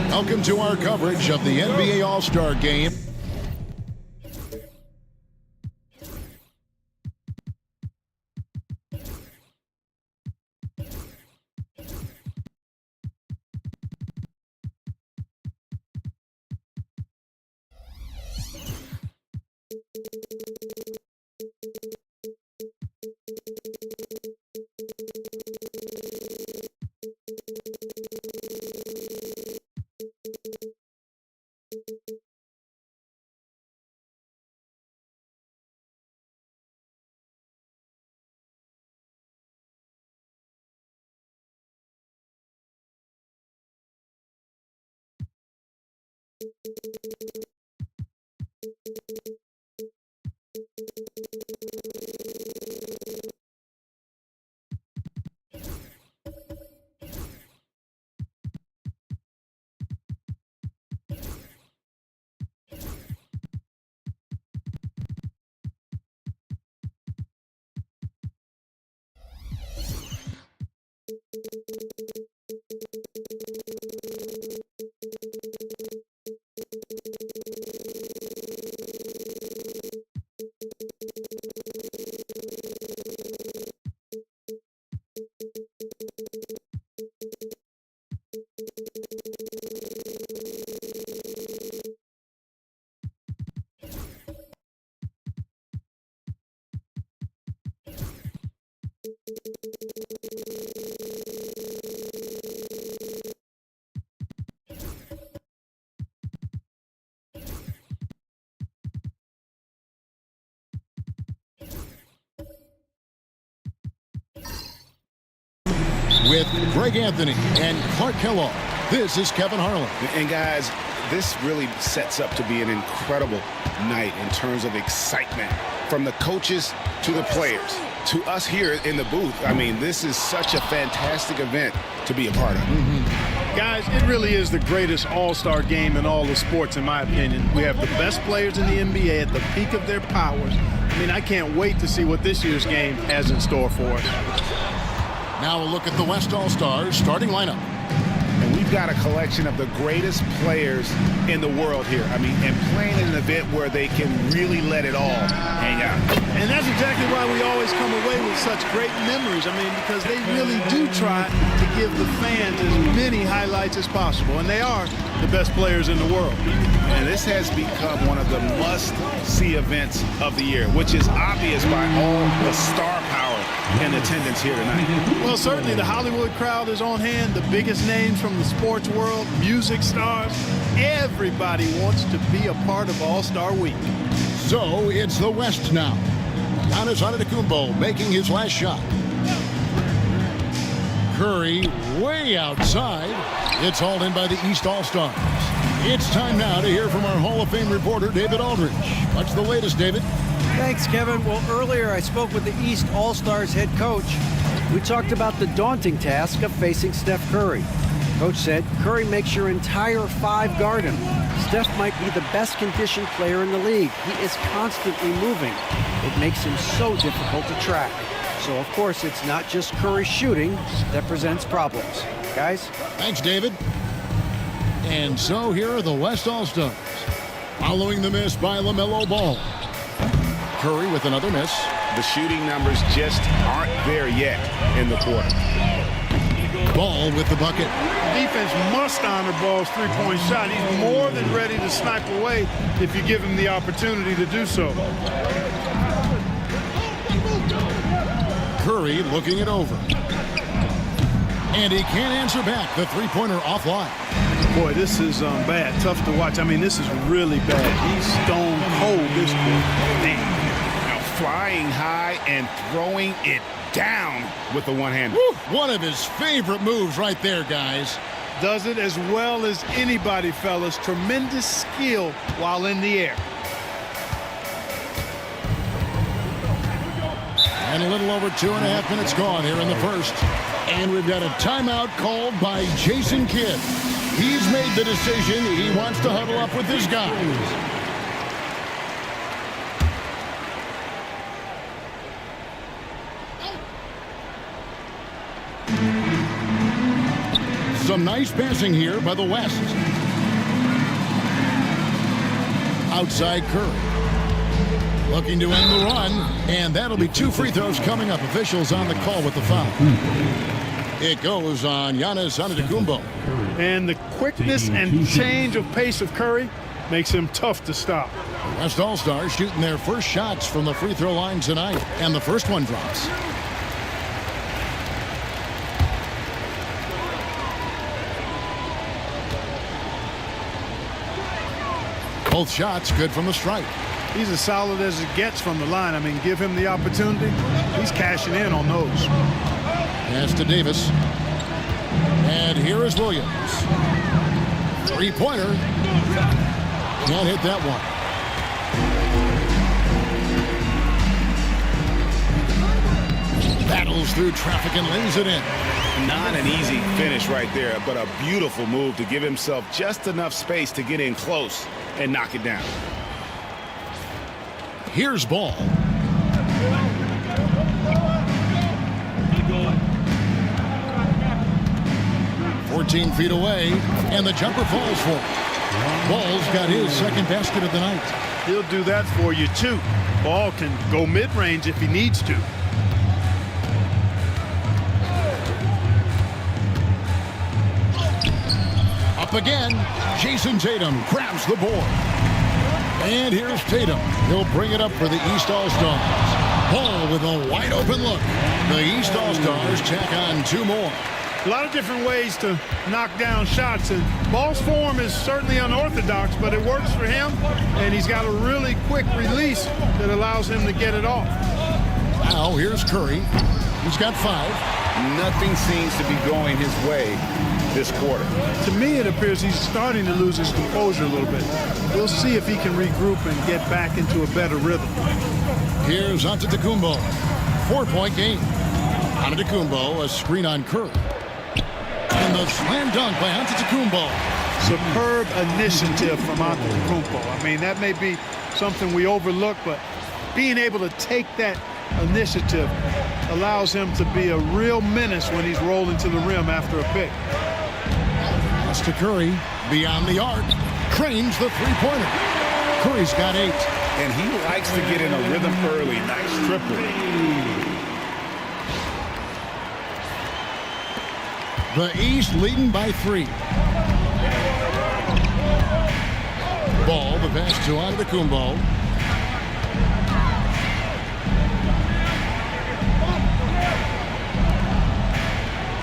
Welcome to our coverage of the NBA All-Star Game. With Greg Anthony and Clark Kellogg, this is Kevin Harlan. And guys, this really sets up to be an incredible night in terms of excitement from the coaches to the players to us here in the booth. I mean, this is such a fantastic event to be a part of. Guys, it really is the greatest all-star game in all the sports, in my opinion. We have the best players in the NBA at the peak of their powers. I mean, I can't wait to see what this year's game has in store for us. Now a look at the West All-Stars starting lineup. And we've got a collection of the greatest players in the world here. I mean, and playing in an event where they can really let it all hang out. And that's exactly why we always come away with such great memories. I mean, because they really do try to give the fans as many highlights as possible. And they are the best players in the world. And this has become one of the must-see events of the year, which is obvious by all the star power in attendance here tonight. Well, certainly the Hollywood crowd is on hand, the biggest names from the sports world, music stars. Everybody wants to be a part of All-Star Week. So it's the West now. Giannis Antetokounmpo making his last shot. Curry way outside. It's hauled in by the East All-Stars. It's time now to hear from our Hall of Fame reporter, David Aldridge. What's the latest, David? Thanks, Kevin. Well, earlier I spoke with the East All-Stars head coach. We talked about the daunting task of facing Steph Curry. Coach said, Curry makes your entire five guard him. Steph might be the best conditioned player in the league. He is constantly moving. It makes him so difficult to track. So, of course, it's not just Curry shooting that presents problems. Guys? Thanks, David. And so here are the West All-Stars. Following the miss by LaMelo Ball. Curry with another miss. The shooting numbers just aren't there yet in the quarter. Ball with the bucket. Defense must honor Ball's three-point shot. He's more than ready to snipe away if you give him the opportunity to do so. Curry looking it over. And he can't answer back. The three-pointer offline. Boy, this is bad. Tough to watch. I mean, this is really bad. He's stone cold this quarter. Man. Now flying high and throwing it down with the one-hander. One of his favorite moves right there, guys. Does it as well as anybody, fellas. Tremendous skill while in the air. And a little over 2.5 minutes gone here in the first. And we've got a timeout called by Jason Kidd. He's made the decision. He wants to huddle up with his guys. Some nice passing here by the West. Outside Curry. Looking to end the run, and that'll be 2 free throws coming up. Officials on the call with the foul. It goes on Giannis Antetokounmpo. And the quickness and change of pace of Curry makes him tough to stop. West All-Stars shooting their first shots from the free throw line tonight, and the first one drops. Both shots good from the stripe. He's as solid as it gets from the line. I mean, give him the opportunity. He's cashing in on those. Pass to Davis. And here is Williams. Three-pointer. Can't hit that one. Battles through traffic and lays it in. Not an easy finish right there, but a beautiful move to give himself just enough space to get in close and knock it down. Here's Ball. "14 feet away, and the jumper falls for him. Ball's got his second basket of the night. He'll do that for you, too. Ball can go mid-range if he needs to. Up again, Jason Tatum grabs the board. And here's Tatum. He'll bring it up for the East All-Stars. Ball with a wide open look. The East All-Stars tack on 2 more. A lot of different ways to knock down shots, and Ball's form is certainly unorthodox, but it works for him, and he's got a really quick release that allows him to get it off. Now here's Curry. He's got 5. Nothing seems to be going his way this quarter. To me, it appears he's starting to lose his composure a little bit. We'll see if he can regroup and get back into a better rhythm. Here's Antetokounmpo. 4-point game. Antetokounmpo, a screen on Curry. And the slam dunk by Antetokounmpo. Superb initiative from Antetokounmpo. I mean, that may be something we overlook, but being able to take that initiative allows him to be a real menace when he's rolling to the rim after a pick. Pass to Curry. Beyond the arc. Cranes the three-pointer. Curry's got 8. And he likes to get in a rhythm early. Nice triple. The East leading by 3. Ball, the pass to Antetokounmpo.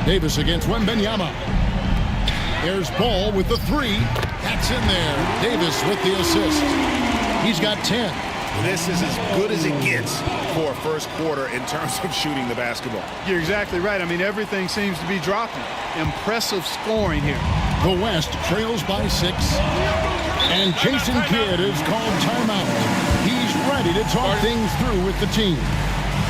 Davis against Wembanyama. There's Ball with the 3. That's in there. Davis with the assist. He's got 10. This is as good as it gets for a first quarter in terms of shooting the basketball. You're exactly right. I mean, everything seems to be dropping. Impressive scoring here. The West trails by 6. And Jason Kidd is called timeout. He's ready to talk things through with the team.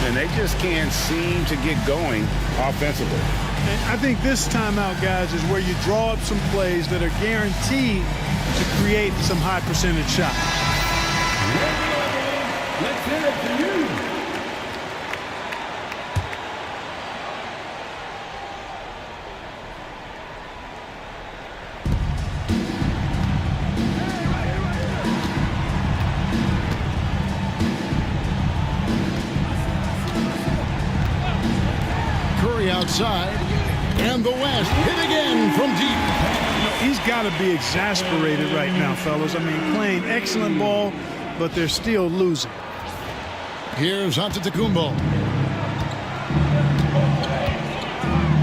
And they just can't seem to get going offensively. And I think this timeout, guys, is where you draw up some plays that are guaranteed to create some high percentage shots. Let's hear it for you. Curry outside, and the West hit again from deep. He's got to be exasperated right now, fellas. I mean, playing excellent ball, but they're still losing. Here's Antetokounmpo.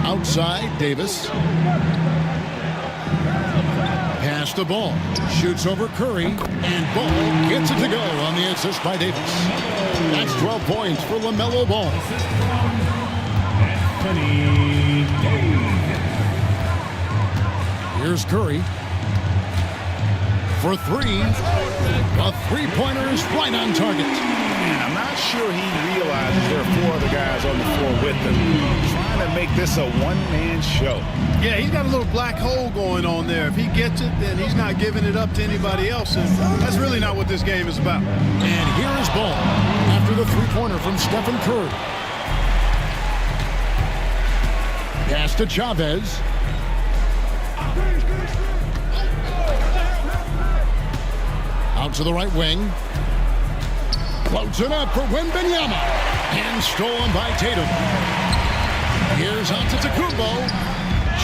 Outside, Davis. Pass the Ball. Shoots over Curry, and Ball gets it to go on the assist by Davis. That's 12 points for LaMelo Ball. Here's Curry. For 3. A three-pointer is right on target. And I'm not sure he realizes there are 4 other guys on the floor with him. Trying to make this a one-man show. Yeah, he's got a little black hole going on there. If he gets it, then he's not giving it up to anybody else. And that's really not what this game is about. And here is Ball after the three-pointer from Stephen Curry. Pass to Chavez. Out to the right wing. Floats it up for Wembanyama. And stolen by Tatum. Here's Antetokounmpo.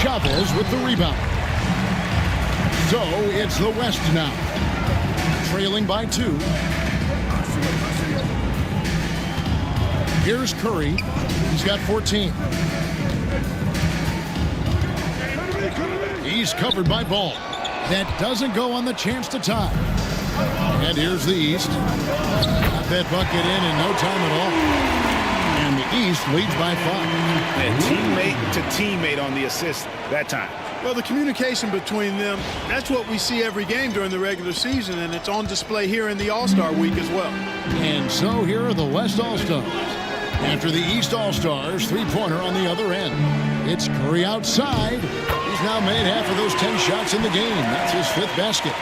Chavez with the rebound. So it's the West now. Trailing by 2. Here's Curry. He's got 14. He's covered by Ball. That doesn't go on the chance to tie. And here's the East. Got that bucket in no time at all. And the East leads by 5. And teammate to teammate on the assist that time. Well, the communication between them, that's what we see every game during the regular season, and it's on display here in the All-Star week as well. And so here are the West All-Stars. After the East All-Stars, three-pointer on the other end. It's Curry outside. He's now made half of those 10 shots in the game. That's his 5th basket.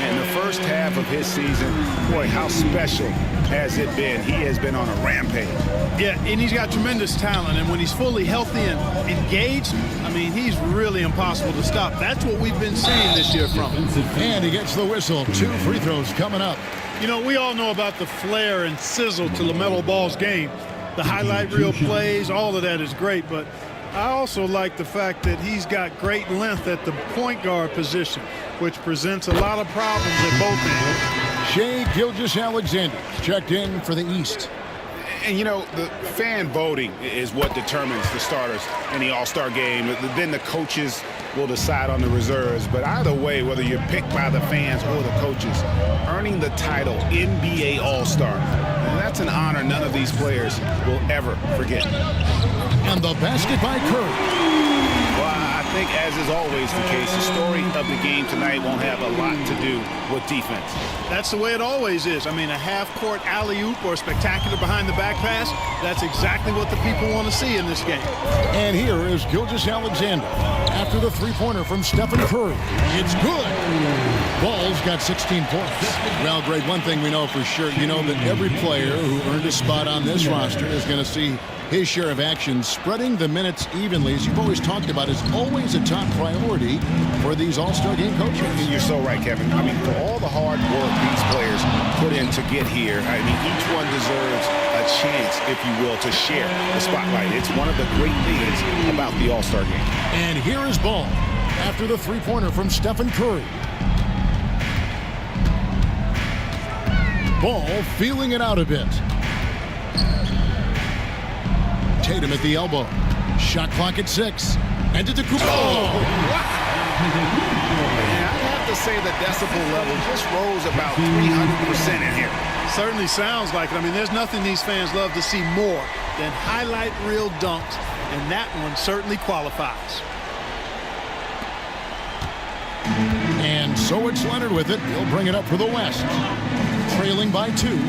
In the first half of his season, boy, how special has it been? He has been on a rampage. Yeah, and he's got tremendous talent, and when he's fully healthy and engaged, I mean, he's really impossible to stop. That's what we've been seeing this year from him. And he gets the whistle. 2 free throws coming up. You know, we all know about the flair and sizzle to LaMelo Ball's game. The highlight reel plays, all of that is great, but I also like the fact that he's got great length at the point guard position, which presents a lot of problems at both ends. Shai Gilgeous-Alexander checked in for the East. And, you know, the fan voting is what determines the starters in the All-Star game. Then the coaches will decide on the reserves. But either way, whether you're picked by the fans or the coaches, earning the title NBA All-Star, that's an honor none of these players will ever forget. And the basket by Curry. Well, I think, as is always the case, the story of the game tonight won't have a lot to do with defense. That's the way it always is. I mean, a half-court alley-oop or a spectacular behind-the-back pass, that's exactly what the people want to see in this game. And here is Gilgeous-Alexander after the three-pointer from Stephen Curry. It's good. Ball's got 16 points. Well, Greg, one thing we know for sure, you know that every player who earned a spot on this roster is going to see his share of action. Spreading the minutes evenly, as you've always talked about, is always a top priority for these All-Star game coaches. You're so right, Kevin. I mean, for all the hard work these players put in to get here, I mean, each one deserves a chance, if you will, to share the spotlight. It's one of the great things about the All-Star game. And here is Ball after the three-pointer from Stephen Curry. Ball feeling it out a bit. Tatum at the elbow. Shot clock at 6. And to the Cooper. Oh, wow. I have to say the decibel level just rose about 300% in here. Certainly sounds like it. I mean, there's nothing these fans love to see more than highlight reel dunks, and that one certainly qualifies. And so it's Leonard with it. He'll bring it up for the West. Trailing by 2.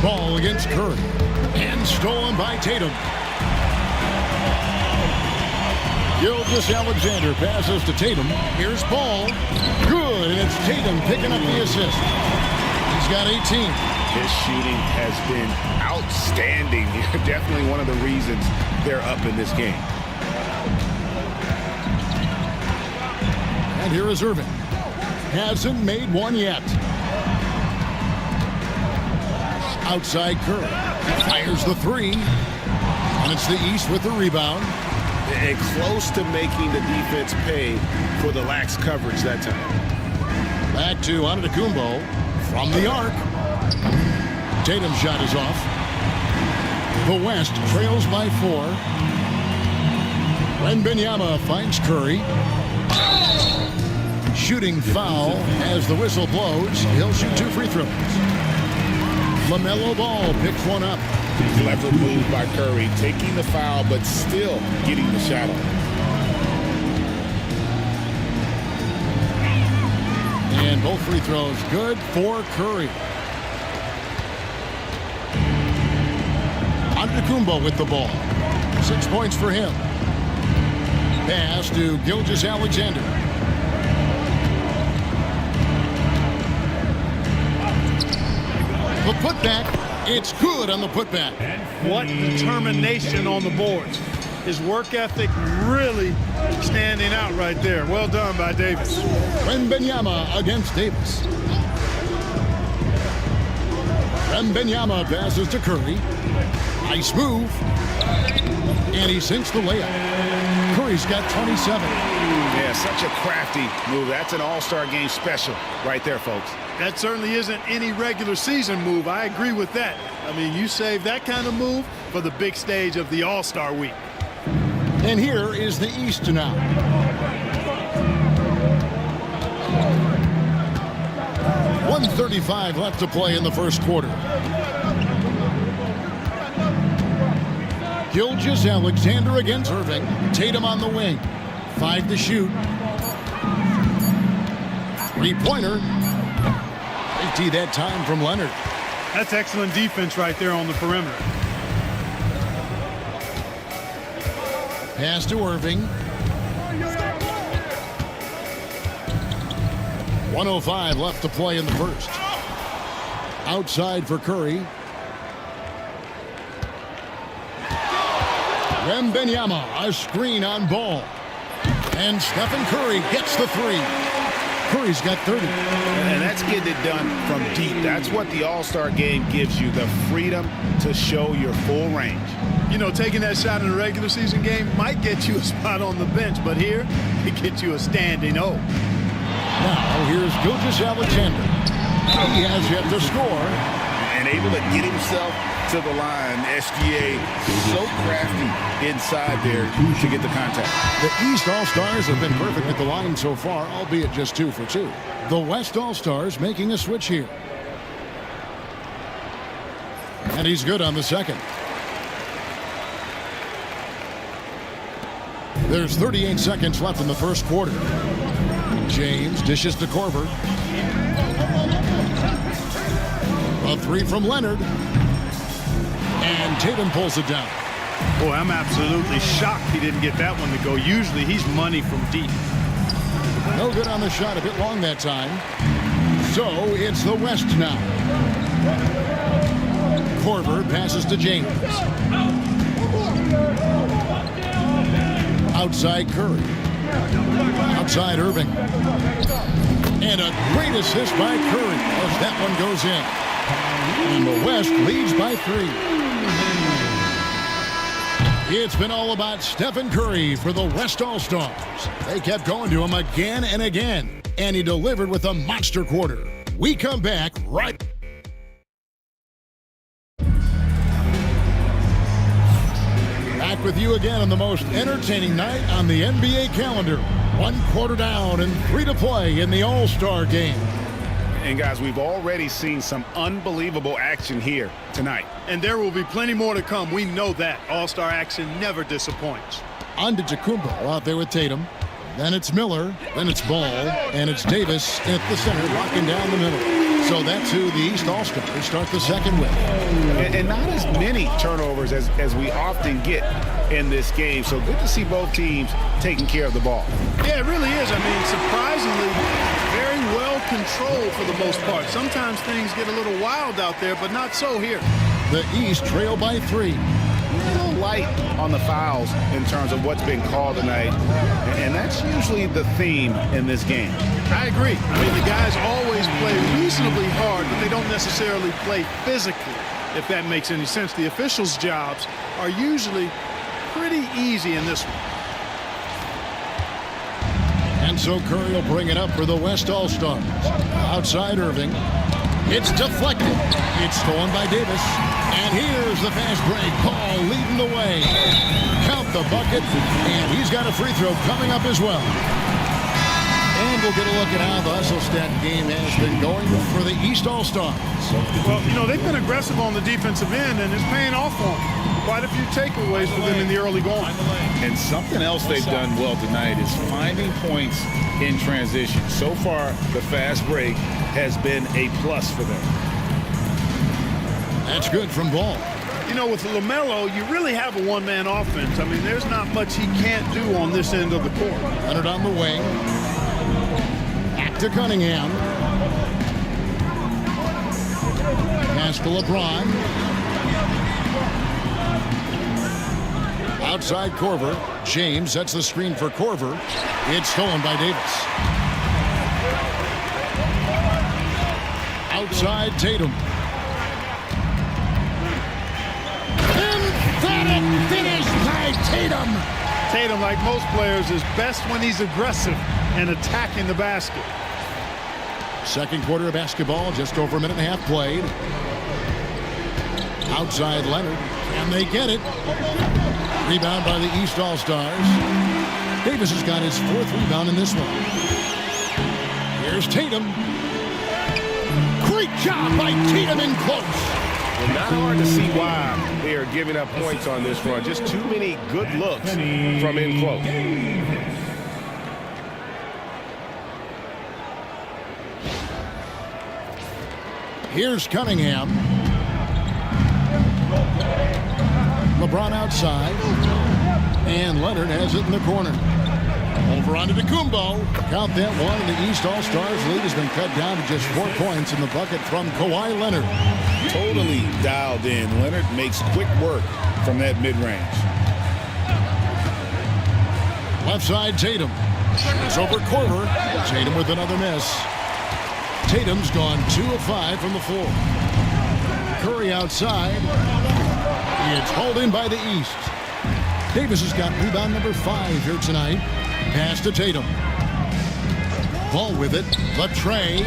Ball against Curry. And stolen by Tatum. Gilgeous-Alexander passes to Tatum. Here's Ball. Good, and it's Tatum picking up the assist. He's got 18. His shooting has been outstanding. Definitely one of the reasons they're up in this game. And here is Irving. Hasn't made one yet. Outside Curry. Fires the 3. And it's the East with the rebound. And close to making the defense pay for the lax coverage that time. Back to Antetokounmpo from the arc. Tatum's shot is off. The West trails by 4. Wembanyama finds Curry. Shooting foul as the whistle blows. He'll shoot 2 free throws. LaMelo Ball picks one up. Clever move by Curry, taking the foul, but still getting the shot off. And both free throws good for Curry. Antetokounmpo with the ball. 6 points for him. Pass to Gilgeous-Alexander. The putback, it's good on the putback. What determination on the boards. His work ethic really standing out right there. Well done by Davis. Wembanyama against Davis. Wembanyama passes to Curry. Nice move. And he sinks the layup. Curry's got 27. Yeah, such a crafty move. That's an all-star game special right there, folks. That certainly isn't any regular season move. I agree with that. I mean, you save that kind of move for the big stage of the All-Star Week. And here is the East now. .135 left to play in the first quarter. Gilgeous-Alexander against Irving. Tatum on the wing. 5 to shoot. Three-pointer. Safety that time from Leonard. That's excellent defense right there on the perimeter. Pass to Irving. 1:05 left to play in the first. Outside for Curry. Wembanyama, a screen on Ball. And Stephen Curry gets the three. Curry's got 30. And that's getting it done from deep. That's what the All-Star game gives you, the freedom to show your full range. You know, taking that shot in a regular season game might get you a spot on the bench, but here, it gets you a standing O. Now, here's Gilgeous-Alexander. He has yet to score. And able to get himself to the line. SGA so crafty inside there to get the contact. The East All-Stars have been perfect at the line so far, albeit just 2 for 2. The West All-Stars making a switch here. And he's good on the second. There's 38 seconds left in the first quarter. James dishes to Korver. A three from Leonard. And Tatum pulls it down. Boy, I'm absolutely shocked he didn't get that one to go. Usually he's money from deep. No good on the shot, a bit long that time. So it's the West now. Korver passes to James. Outside Curry. Outside Irving. And a great assist by Curry as that one goes in. And the West leads by 3. It's been all about Stephen Curry for the West All-Stars. They kept going to him again and again, and he delivered with a monster quarter. We come back right. Back with you again on the most entertaining night on the NBA calendar. 1 quarter down and 3 to play in the All-Star game. And guys, we've already seen some unbelievable action here tonight. And there will be plenty more to come. We know that. All-Star action never disappoints. Antetokounmpo out there with Tatum. Then it's Miller. Then it's Ball. And it's Davis at the center, locking down the middle. So that's who the East All-Stars start the second with. And not as many turnovers as we often get in this game. So good to see both teams taking care of the ball. Yeah, it really is. I mean, surprisingly, very well controlled for the most part. Sometimes things get a little wild out there, but not so here. The East trail by 3. A little light on the fouls in terms of what's been called tonight. And that's usually the theme in this game. I agree. I mean, the guys always play reasonably hard, but they don't necessarily play physically, if that makes any sense. The officials' jobs are usually pretty easy in this one. And so Curry will bring it up for the West All-Stars. Outside Irving. It's deflected. It's stolen by Davis. And here's the fast break. Paul leading the way. Count the bucket. And he's got a free throw coming up as well. And we'll get a look at how the Hustle-Stat game has been going for the East All-Stars. Well, you know, they've been aggressive on the defensive end, and it's paying off for them. Quite a few takeaways for them in the early going. And something else they've done well tonight is finding points in transition. So far, the fast break has been a plus for them. That's good from Ball. You know, with LaMelo, you really have a one-man offense. I mean, there's not much he can't do on this end of the court. Leonard on the wing. Back to Cunningham. Pass to LeBron. Outside Korver. James sets the screen for Korver. It's stolen by Davis. Outside Tatum. Emphatic finish by Tatum. Tatum, like most players, is best when he's aggressive and attacking the basket. Second quarter of basketball, just over a minute and a half played. Outside Leonard, and they get it. Rebound by the East All-Stars. Davis has got his 4th rebound in this one. Here's Tatum. Great job by Tatum in close. Well, not hard to see why they are giving up points on this run. Just too many good looks from in close. Here's Cunningham. LeBron outside. And Leonard has it in the corner. Over onto Kumbo. Count that one. The East All-Stars lead has been cut down to just 4 points in the bucket from Kawhi Leonard. Totally dialed in. Leonard makes quick work from that mid-range. Left side Tatum. It's over Korver. Tatum with another miss. Tatum's gone 2 of 5 from the floor. Curry outside. It's hauled in by the East. Davis has got rebound number 5 here tonight. Pass to Tatum. Ball with it. Latre.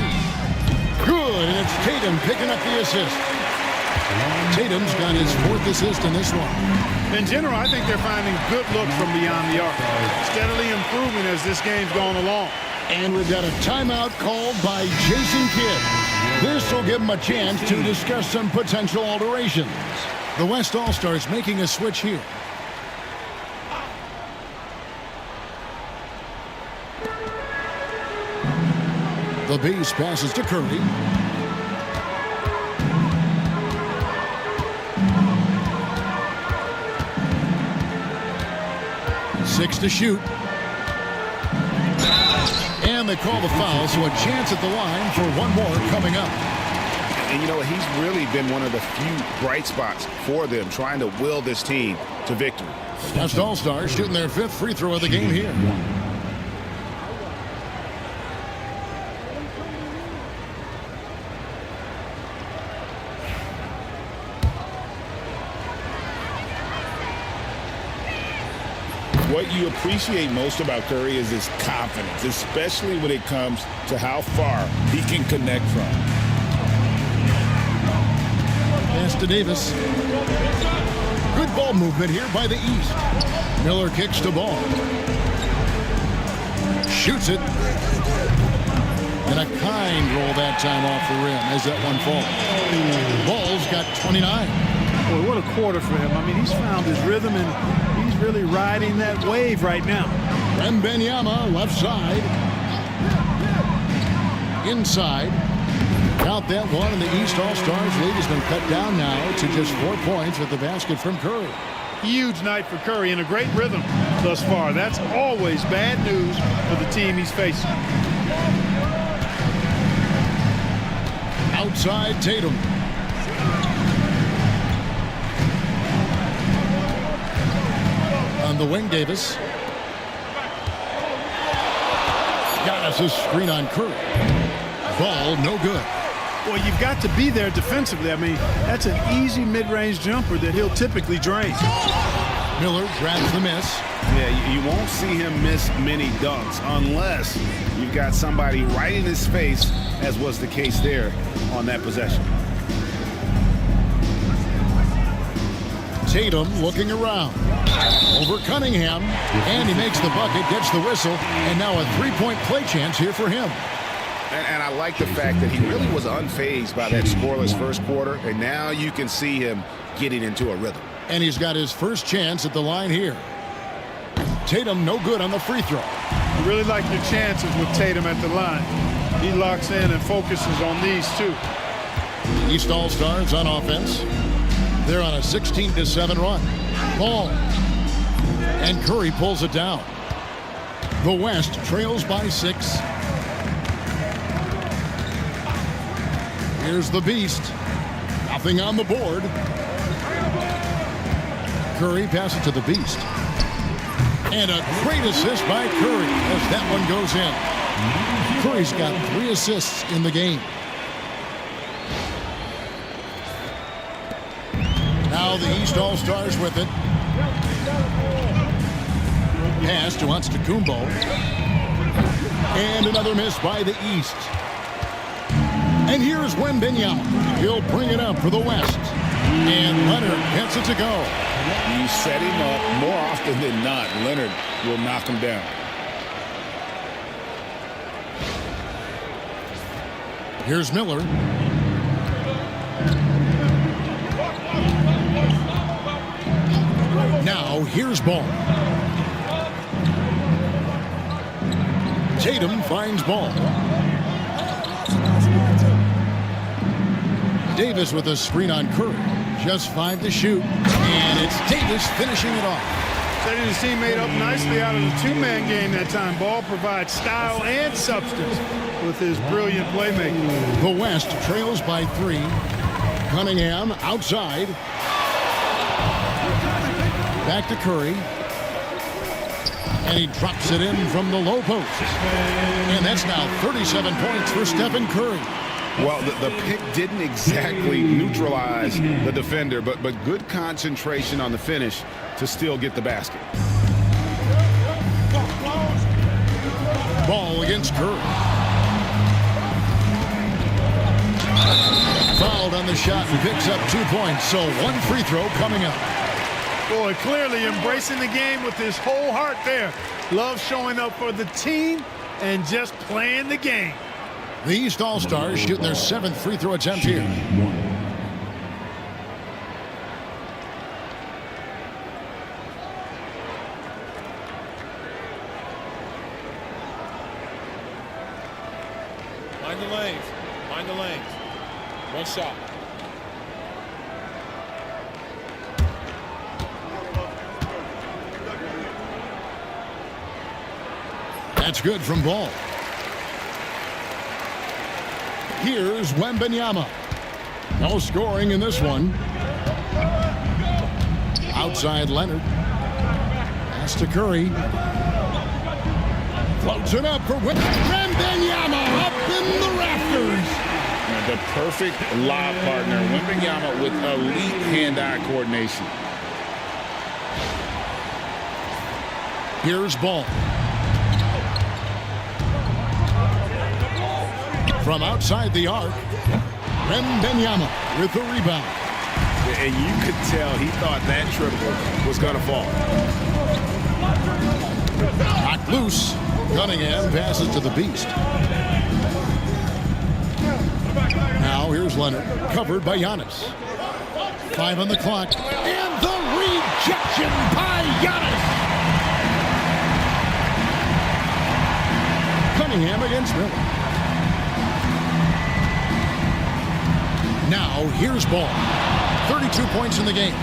Good, and it's Tatum picking up the assist. Tatum's got his 4th assist in this one. In general, I think they're finding good looks from beyond the arc. Steadily improving as this game's gone along. And we've got a timeout called by Jason Kidd. This will give him a chance to discuss some potential alterations. The West All-Stars making a switch here. The Beast passes to Curry. Six to shoot. And they call the foul, so a chance at the line for one more coming up. And you know, he's really been one of the few bright spots for them, trying to will this team to victory. West All-Stars shooting their 5th free throw of the game here. What you appreciate most about Curry is his confidence, especially when it comes to how far he can connect from. Pass to Davis. Good ball movement here by the East. Miller kicks the ball. Shoots it. And a kind roll that time off the rim as that one falls. Ball's got 29. Boy, what a quarter for him. I mean, he's found his rhythm, and he's really riding that wave right now. Wembanyama left side. Inside. Count that one, and the East All-Stars lead has been cut down now to just 4 points with the basket from Curry. Huge night for Curry and a great rhythm thus far. That's always bad news for the team he's facing. Outside Tatum. On the wing, Davis. Got us a screen on Curry. Ball no good. Well, you've got to be there defensively. I mean, that's an easy mid-range jumper that he'll typically drain. Miller grabs the miss. Yeah, you won't see him miss many dunks unless you've got somebody right in his face, as was the case there on that possession. Tatum looking around. Over Cunningham. And he makes the bucket, gets the whistle, and now a three-point play chance here for him. And I like the fact that he really was unfazed by that scoreless first quarter, and now you can see him getting into a rhythm. And he's got his first chance at the line here. Tatum no good on the free throw. You really like your chances with Tatum at the line. He locks in and focuses on these two. East All-Stars on offense. They're on a 16-7 run. Ball. And Curry pulls it down. The West trails by 6. Here's the Beast. Nothing on the board. Curry passes to the Beast. And a great assist by Curry as that one goes in. Curry's got 3 assists in the game. Now the East All-Stars with it. Pass to Antetokounmpo. And another miss by the East. And here's Wembanyama. He'll bring it up for the West. And Leonard gets it to go. You set him up more often than not. Leonard will knock him down. Here's Miller. Now here's Ball. Tatum finds Ball. Davis with a screen on Curry. Just 5 to shoot. And it's Davis finishing it off. Setting his teammate up nicely out of the 2-man game that time. Ball provides style and substance with his brilliant playmaking. The West trails by 3. Cunningham outside. Back to Curry. And he drops it in from the low post. And that's now 37 points for Stephen Curry. Well, the pick didn't exactly neutralize the defender, but good concentration on the finish to still get the basket. Ball against Curry. Fouled on the shot and picks up 2 points. So 1 free throw coming up. Boy, clearly embracing the game with his whole heart there. Love showing up for the team and just playing the game. The East All-Stars shooting their 7th free throw attempt here. Mind the lanes. Mind the lanes. 1 shot. That's good from Ball. Here's Wembanyama. No scoring in this one. Outside Leonard. Pass to Curry. Floats it up for Wembanyama up in the rafters. The perfect lob partner. Wembanyama with elite hand-eye coordination. Here's Ball. From outside the arc, Wembanyama with the rebound. And you could tell he thought that triple was going to fall. Knocked loose. Cunningham passes to the Beast. Now here's Leonard, covered by Giannis. 5 on the clock. And the rejection by Giannis. Cunningham against Miller. Now, here's Ball. 32 points in the game.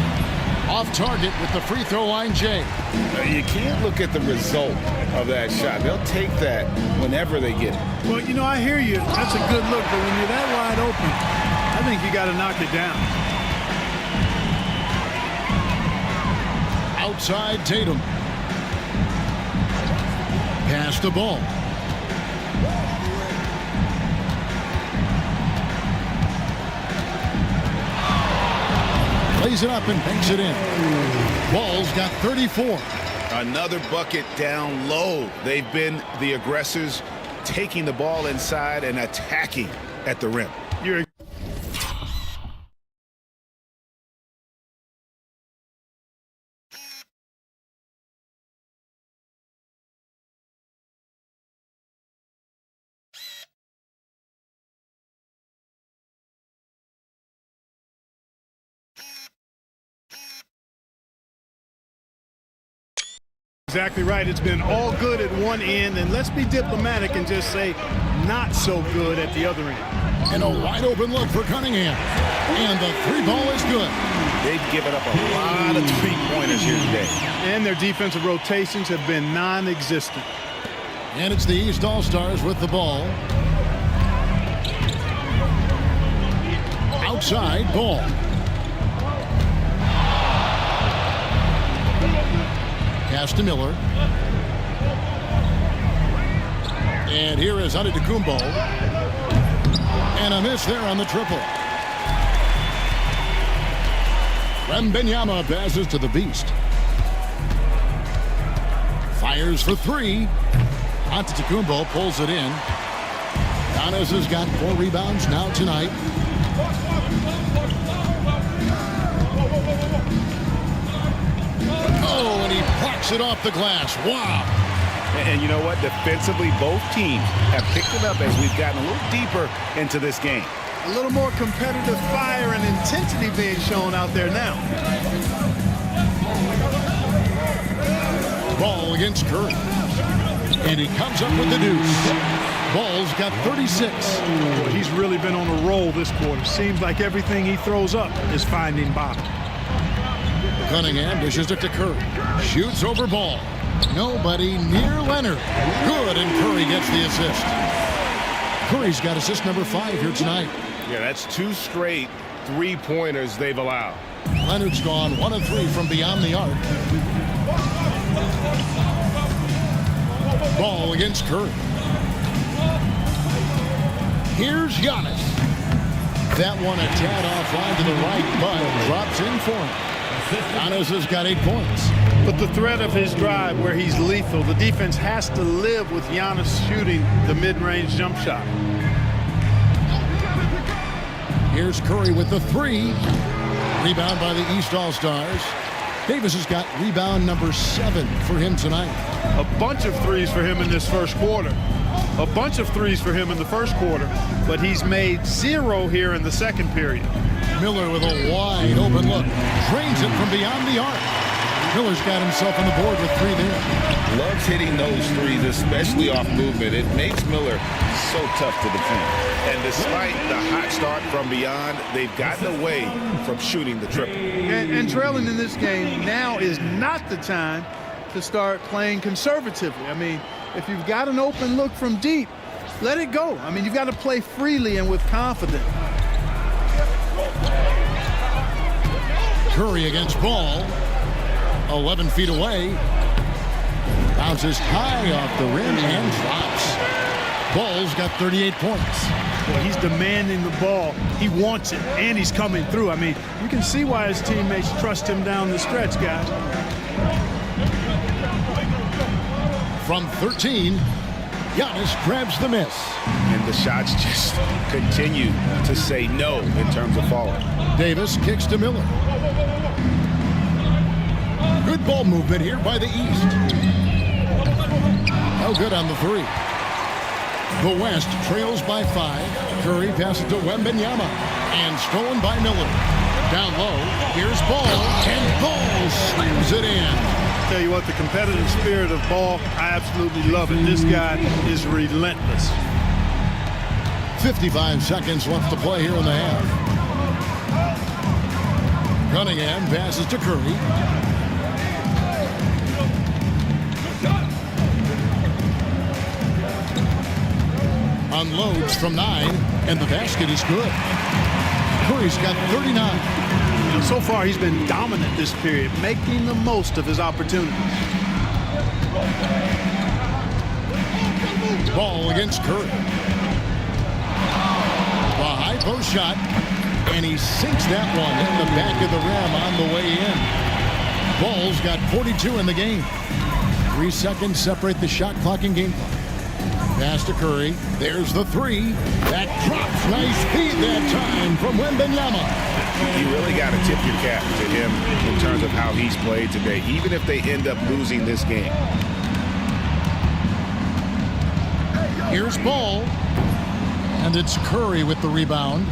Off target with the free throw line, Jay. You can't look at the result of that shot. They'll take that whenever they get it. Well, you know, I hear you. That's a good look, but when you're that wide open, I think you got to knock it down. Outside Tatum. Pass the Ball. Plays it up and banks it in. Ball's got 34. Another bucket down low. They've been the aggressors, taking the ball inside and attacking at the rim. You're exactly right. It's been all good at one end, and let's be diplomatic and just say not so good at the other end. And a wide open look for Cunningham. And the 3 ball is good. They've given up a lot of 3-pointers here today. And their defensive rotations have been non-existent. And it's the East All-Stars with the ball. Outside Ball. Pass to Miller. And here is Antetokounmpo. And a miss there on the triple. Wembanyama passes to the Beast. Fires for three. Antetokounmpo pulls it in. Giannis has got 4 rebounds now tonight. Oh, and he plucks it off the glass. Wow. And you know what? Defensively, both teams have picked it up as we've gotten a little deeper into this game. A little more competitive fire and intensity being shown out there now. Ball against Curry. And he comes up with the deuce. Ball's got 36. Boy, he's really been on a roll this quarter. Seems like everything he throws up is finding bottom. Cunningham dishes it to Curry. Shoots over Ball. Nobody near Leonard. Good, and Curry gets the assist. Curry's got assist number 5 here tonight. Yeah, that's 2 straight 3-pointers they've allowed. Leonard's gone 1 of 3 from beyond the arc. Ball against Curry. Here's Giannis. That one a tad offline to the right, but drops in for him. Giannis has got 8 points. But the threat of his drive where he's lethal, the defense has to live with Giannis shooting the mid-range jump shot. Here's Curry with the 3. Rebound by the East All-Stars. Davis has got rebound number 7 for him tonight. A bunch of threes for him in this first quarter. A bunch of threes for him in the first quarter, but he's made 0 here in the second period. Miller with a wide open look. Drains it from beyond the arc. Miller's got himself on the board with 3 there. Loves hitting those threes, especially off movement. It makes Miller so tough to defend. And despite the hot start from beyond, they've gotten away from shooting the triple. And trailing in this game, now is not the time to start playing conservatively. I mean, if you've got an open look from deep, let it go. I mean, you've got to play freely and with confidence. Curry against Ball. 11 feet away. Bounces high off the rim and drops. Ball's got 38 points. Well, he's demanding the ball. He wants it, and he's coming through. I mean, you can see why his teammates trust him down the stretch, guys. From 13, Giannis grabs the miss. And the shots just continue to say no in terms of falling. Davis kicks to Miller. Good ball movement here by the East. No good on the 3. The West trails by 5. Curry passes to Wembanyama. And stolen by Miller. Down low, here's Ball. And Ball slams it in. Tell you what, the competitive spirit of Ball, I absolutely love it. This guy is relentless. 55 seconds left to play here in the half. Cunningham passes to Curry. Unloads from 9, and the basket is good. Curry's got 39. And so far, he's been dominant this period, making the most of his opportunities. Ball against Curry. The high post shot, and he sinks that one in the back of the rim on the way in. Ball's got 42 in the game. 3 seconds separate the shot clock and game clock. Pass to Curry. There's the 3. That drops. Nice feed that time from Wembanyama. You really got to tip your cap to him in terms of how he's played today, even if they end up losing this game. Here's Ball. And it's Curry with the rebound.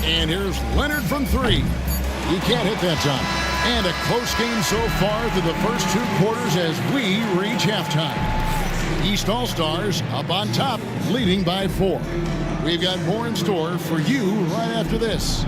And here's Leonard from 3. He can't hit that time. And a close game so far through the first 2 quarters as we reach halftime. East All-Stars up on top, leading by 4. We've got more in store for you right after this.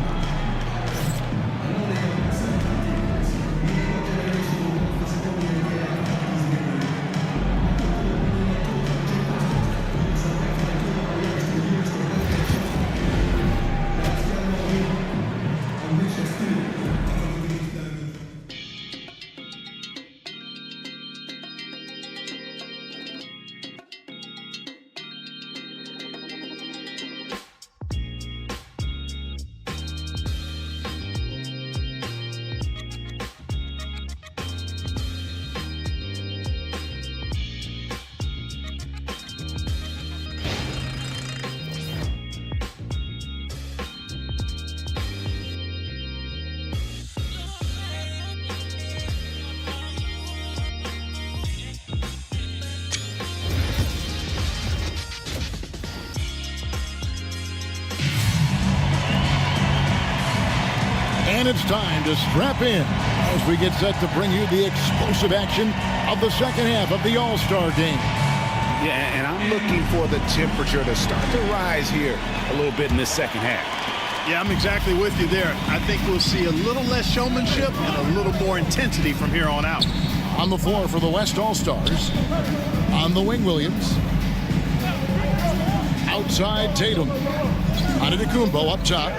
And it's time to strap in as we get set to bring you the explosive action of the second half of the All-Star game. Yeah, and I'm looking for the temperature to start to rise here a little bit in this second half. Yeah, I'm exactly with you there. I think we'll see a little less showmanship and a little more intensity from here on out. On the floor for the West All-Stars, on the wing, Williams. Outside, Tatum. Antetokounmpo up top.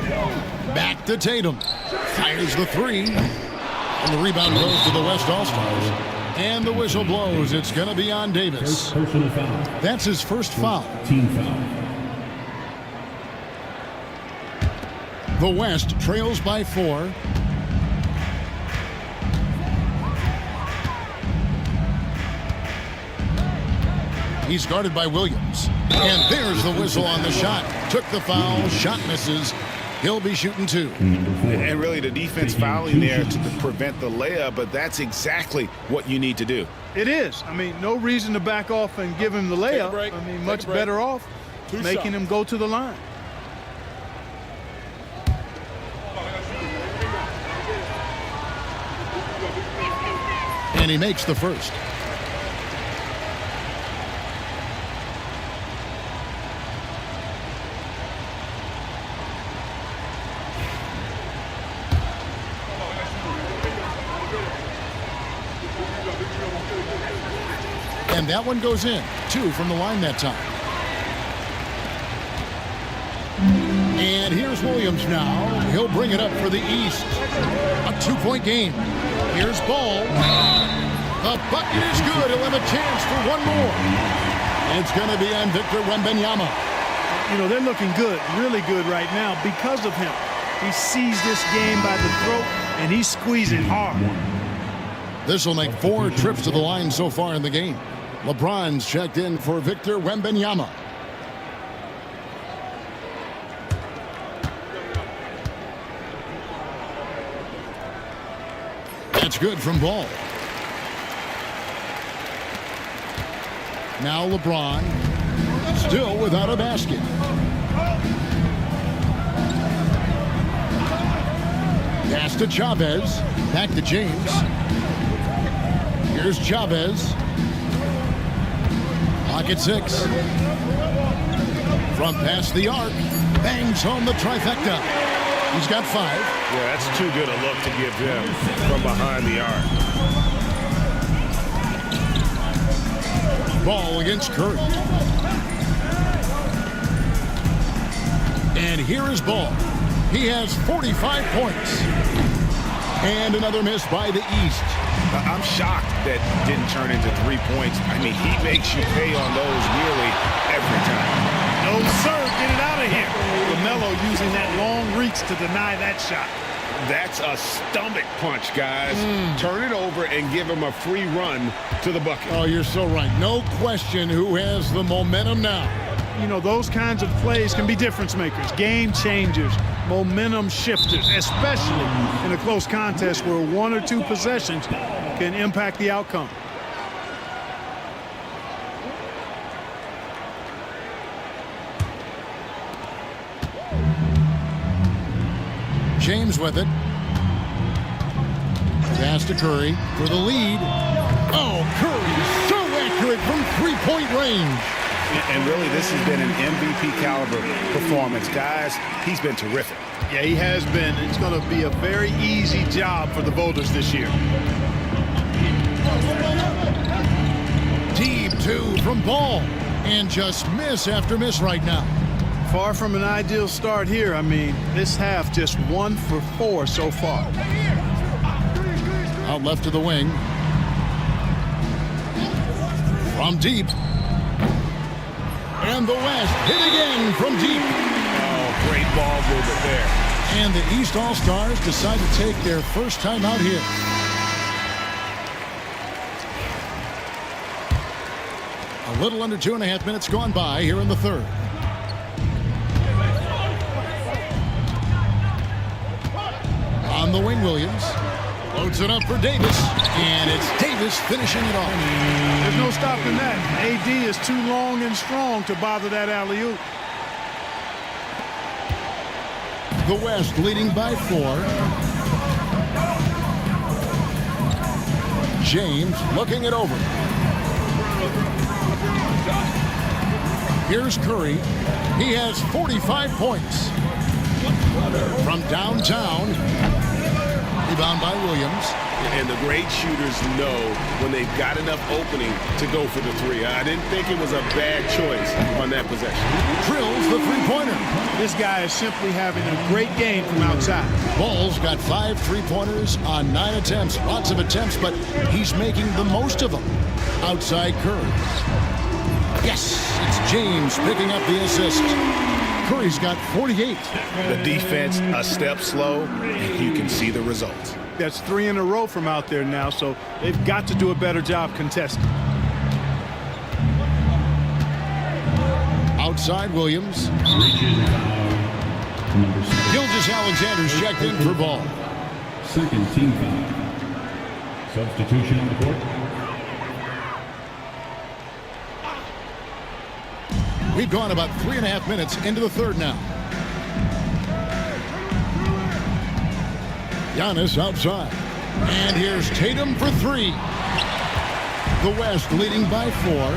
Back to Tatum. Fires the three. And the rebound goes to the West All-Stars. And the whistle blows. It's going to be on Davis. Personal foul. That's his first foul. Team foul. The West trails by 4. He's guarded by Williams. And there's the whistle on the shot. Took the foul. Shot misses. He'll be shooting 2. And really the defense fouling there to prevent the layup, but that's exactly what you need to do. It is. I mean, no reason to back off and give him the layup. I mean, much better off making him go to the line. And he makes the first. And that one goes in. 2 from the line that time. And here's Williams now. He'll bring it up for the East. A 2-point game. Here's Ball. The bucket is good. He'll have a chance for one more. It's going to be on Victor Wembanyama. You know, they're looking good, really good right now because of him. He sees this game by the throat, and he's squeezing hard. This will make 4 trips to the line so far in the game. LeBron's checked in for Victor Wembanyama. That's good from Ball. Now LeBron, still without a basket. Pass to Chavez. Back to James. Here's Chavez. Pocket 6. From past the arc. Bangs home the trifecta. He's got 5. Yeah, that's too good a look to give him from behind the arc. Ball against Curry. And here is Ball. He has 45 points. And another miss by the East. I'm shocked that didn't turn into 3 points. I mean, he makes you pay on those nearly every time. No, sir. Get it out of here. LaMelo using that long reach to deny that shot. That's a stomach punch, guys. Turn it over and give him a free run to the bucket. Oh, you're so right. No question who has the momentum now. You know, those kinds of plays can be difference makers, game changers, momentum shifters, especially in a close contest where 1 or 2 possessions can impact the outcome. James with it. Pass to Curry for the lead. Oh, Curry so accurate from 3-point range. And really, this has been an MVP caliber performance. Guys, he's been terrific. Yeah, he has been. It's going to be a very easy job for the voters this year. Deep 2 from Ball. And just miss after miss right now. Far from an ideal start here. I mean, this half just 1 for 4 so far. Out left to the wing. From deep. And the West hit again from deep. Oh, great ball movement there. And the East All-Stars decide to take their first time out here. A little under 2.5 minutes gone by here in the third. On the wing, Williams. Loads it up for Davis. And it's Davis finishing it off. There's no stopping that. AD is too long and strong to bother that alley-oop. The West leading by 4. James looking it over. Here's Curry. He has 45 points. From downtown. Rebound by Williams. And the great shooters know when they've got enough opening to go for the three. I didn't think it was a bad choice on that possession. Drills the three-pointer. This guy is simply having a great game from outside. Ball's got 5 three-pointers on 9 attempts. Lots of attempts, but he's making the most of them. Outside Curry. Yes, it's James picking up the assist. Curry's got 48. The defense a step slow, and you can see the results. That's 3 in a row from out there now, so they've got to do a better job contesting. Outside Williams. Gilgeous-Alexander's checked in for ball. Second team foul. Substitution on the court. We've gone about 3.5 minutes into the third now. Giannis outside. And here's Tatum for 3. The West leading by 4.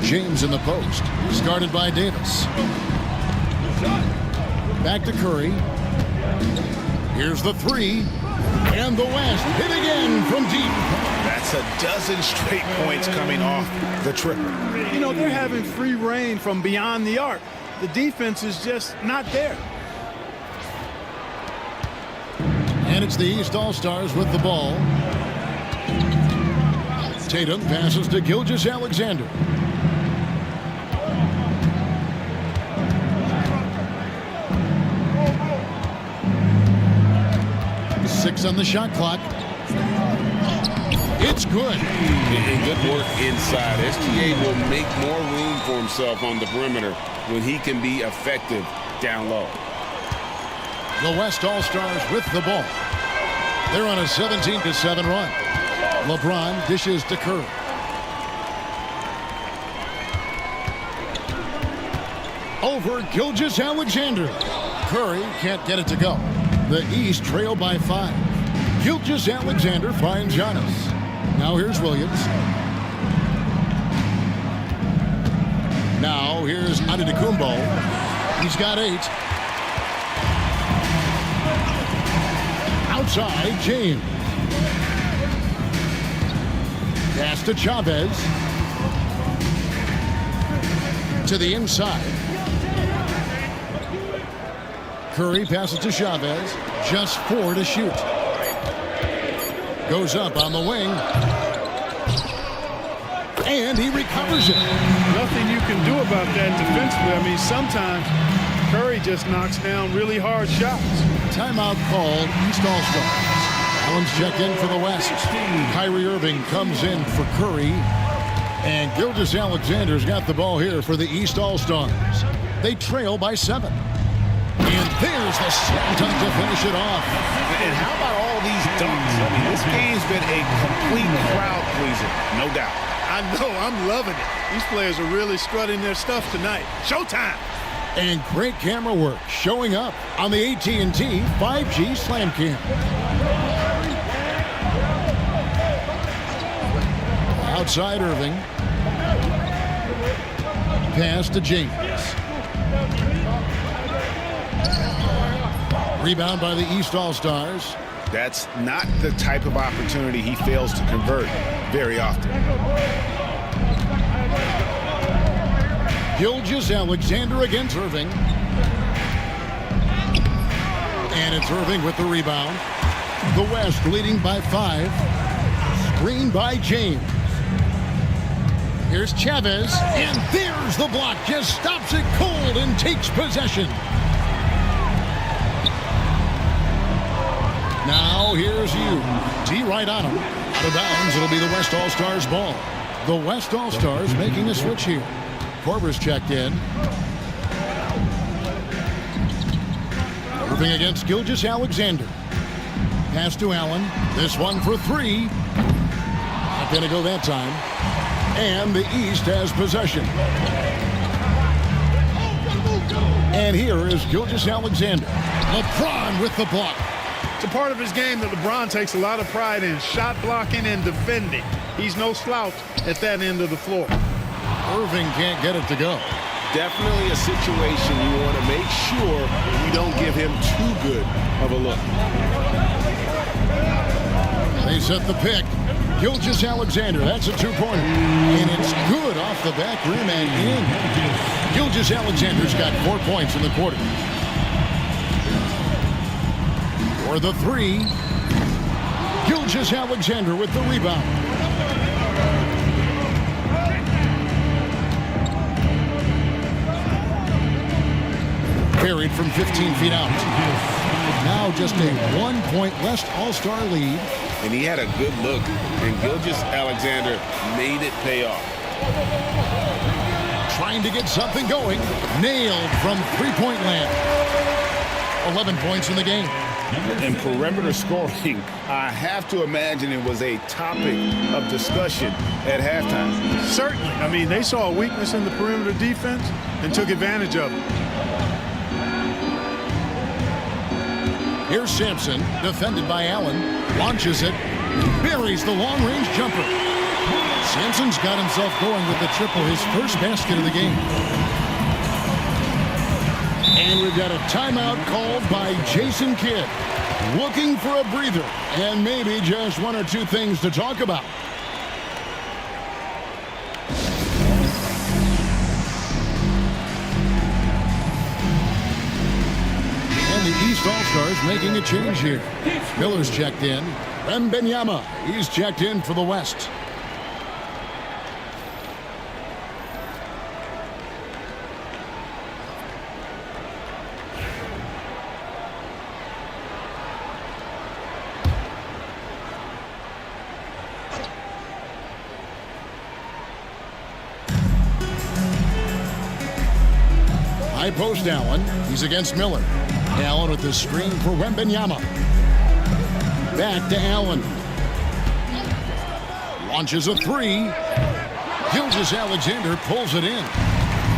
James in the post. Started by Davis. Back to Curry. Here's the 3. And the West hit again from deep. That's a dozen straight points coming off the triple. You know, they're having free reign from beyond the arc. The defense is just not there. And it's the East All-Stars with the ball. Tatum passes to Gilgeous-Alexander. Six on the shot clock. It's good. And good work inside. SGA will make more room for himself on the perimeter when he can be effective down low. The West All-Stars with the ball. They're on a 17-7 run. LeBron dishes to Curry. Over Gilgeous-Alexander. Curry can't get it to go. The East trail by 5. Gilgeous-Alexander finds Giannis. Now here's Williams. Now here's Antetokounmpo. He's got 8. Outside, James. Pass to Chavez. To the inside. Curry passes to Chavez. Just 4 to shoot. Goes up on the wing. And he recovers it. Nothing you can do about that defensively. I mean, sometimes Curry just knocks down really hard shots. Timeout called. East All-Stars. Allen's checked in for the West. Kyrie Irving comes in for Curry. And Gilgeous-Alexander's got the ball here for the East All-Stars. They trail by 7. And there's the slam dunk to finish it off. And how about all these dunks? I mean, this game's been a complete crowd pleaser, no doubt. I know, I'm loving it. These players are really strutting their stuff tonight. Showtime! And great camera work showing up on the AT&T 5G Slam Cam. Outside Irving. Pass to James. Rebound by the East All-Stars. That's not the type of opportunity he fails to convert very often. Gilgeous-Alexander against Irving. And it's Irving with the rebound. The West leading by 5. Screen by James. Here's Chavez. And there's the block. Just stops it cold and takes possession. Now here's you. D right on him. Out of bounds. It'll be the West All-Stars ball. The West All-Stars making a switch here. Korver's checked in. Irving against Gilgeous-Alexander. Pass to Allen. This one for 3. Not going to go that time. And the East has possession. And here is Gilgeous-Alexander. LeBron with the block. It's a part of his game that LeBron takes a lot of pride in, shot blocking and defending. He's no slouch at that end of the floor. Irving can't get it to go. Definitely a situation you want to make sure you don't give him too good of a look. They set the pick. Gilgeous-Alexander, that's a two-pointer. And it's good off the back rim and in. Gilgeous-Alexander's got 4 points in the quarter. For the three, Gilgeous-Alexander with the rebound. Carried from 15 feet out. Now just a 1-point West All-Star lead. And he had a good look, and Gilgeous-Alexander made it pay off. Trying to get something going. Nailed from three-point land. 11 points in the game. And perimeter scoring, I have to imagine it was a topic of discussion at halftime. Certainly. I mean, they saw a weakness in the perimeter defense and took advantage of it. Here's Sampson, defended by Allen. Launches it. Buries the long-range jumper. Sampson's got himself going with the triple, his first basket of the game. And we've got a timeout called by Jason Kidd. Looking for a breather and maybe just one or two things to talk about. And the East All-Stars making a change here. Miller's checked in. Wembanyama, he's checked in for the West. High post Allen. He's against Miller. Allen with the screen for Wembanyama. Back to Allen. Launches a three. Gilgeous-Alexander pulls it in.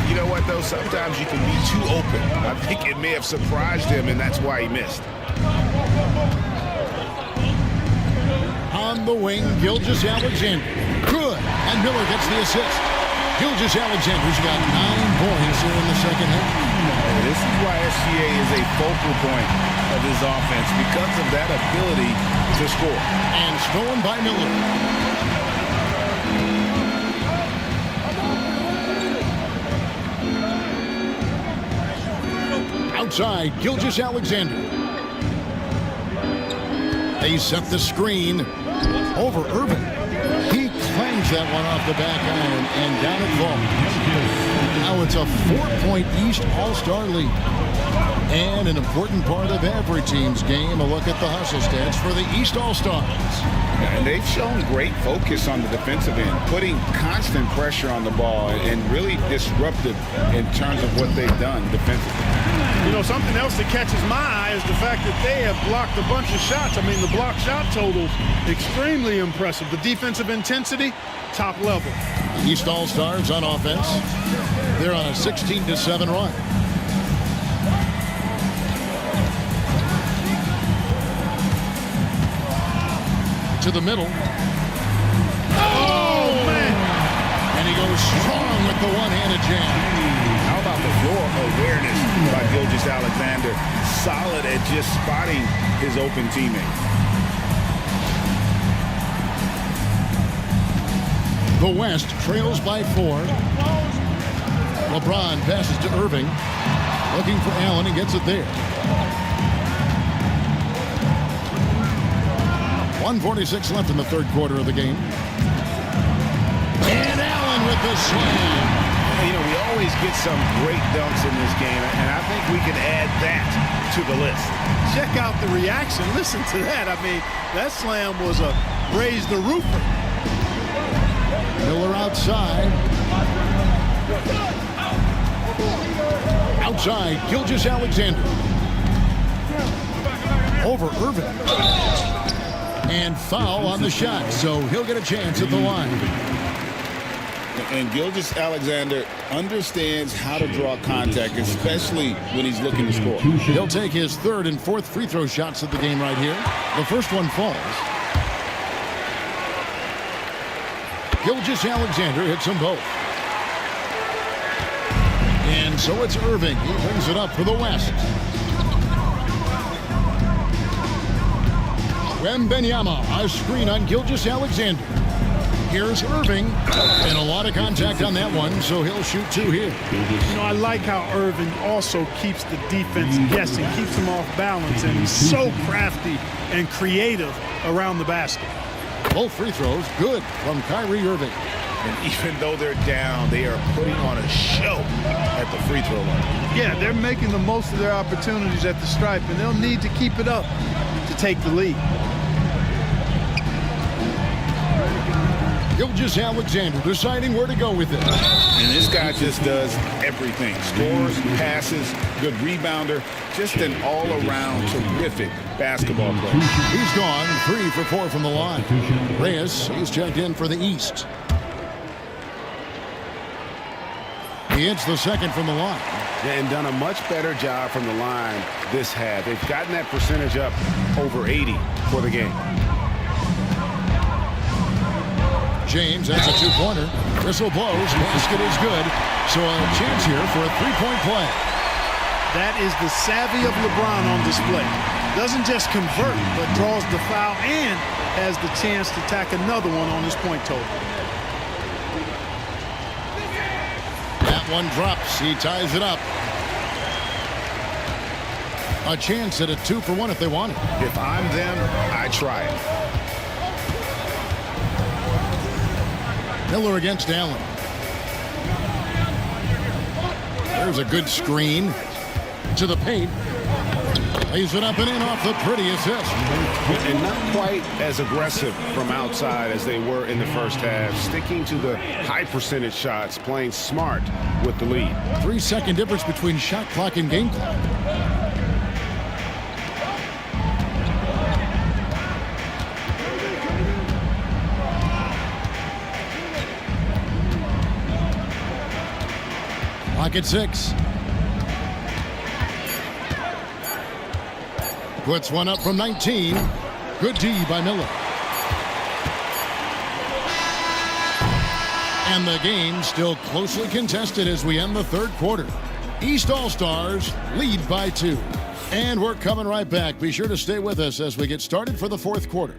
You know what, though? Sometimes you can be too open. I think it may have surprised him, and that's why he missed. On the wing, Gilgeous-Alexander. Good. And Miller gets the assist. Gilgeous-Alexander's got 9 points here in the second half. This is why SGA is a focal point of his offense, because of that ability to score. And stolen by Miller. Outside, Gilgeous-Alexander. They set the screen over Irving. He clangs that one off the back iron and down it falls. Now it's a 4-point East All-Star lead. And an important part of every team's game, a look at the hustle stats for the East All-Stars. And they've shown great focus on the defensive end, putting constant pressure on the ball and really disruptive in terms of what they've done defensively. You know, something else that catches my eye is the fact that they have blocked a bunch of shots. I mean, the block shot totals, extremely impressive. The defensive intensity, top level. The East All-Stars on offense. They're on a 16-7 run. To the middle. Oh, man! And he goes strong with the one-handed jam. How about the floor awareness by Gilgeous-Alexander? Solid at just spotting his open teammate. The West trails by 4. LeBron passes to Irving. Looking for Allen and gets it there. 1:46 left in the third quarter of the game. And Allen with the slam. You know, we always get some great dunks in this game, and I think we can add that to the list. Check out the reaction. Listen to that. I mean, that slam was a raise the roofer. Miller outside. Outside, Gilgeous-Alexander. Over Irving. And foul on the shot, so he'll get a chance at the line. And Gilgeous-Alexander understands how to draw contact, especially when he's looking to score. He'll take his third and fourth free throw shots of the game right here. The first one falls. Gilgeous-Alexander hits them both. And so it's Irving. He brings it up for the West. Wembanyama, a screen on Gilgeous-Alexander. Here's Irving, and a lot of contact on that one, so he'll shoot two here. You know, I like how Irving also keeps the defense guessing, keeps them off balance, and he's so crafty and creative around the basket. Both free throws good from Kyrie Irving. And even though they're down, they are putting on a show at the free throw line. Yeah, they're making the most of their opportunities at the stripe, and they'll need to keep it up to take the lead. Gilgeous-Alexander deciding where to go with it. And this guy just does everything. Scores, passes, good rebounder, just an all-around terrific basketball player. He's gone 3 for 4 from the line. Reyes, he's checked in for the East. He hits the second from the line. And done a much better job from the line this half. They've gotten that percentage up over 80 for the game. James, that's a two-pointer. Whistle blows. Basket is good. So a chance here for a three-point play. That is the savvy of LeBron on display. Doesn't just convert, but draws the foul and has the chance to tack another one on his point total. That one drops. He ties it up. A chance at a 2 for 1 if they want it. If I'm them, I try it. Miller against Allen. There's a good screen to the paint. Lays it up and in off the pretty assist. And not quite as aggressive from outside as they were in the first half. Sticking to the high percentage shots, playing smart with the lead. 3-second difference between shot clock and game clock. Clock at 6. Puts one up from 19. Good D by Miller. And the game still closely contested as we end the third quarter. East All-Stars lead by 2. And we're coming right back. Be sure to stay with us as we get started for the fourth quarter.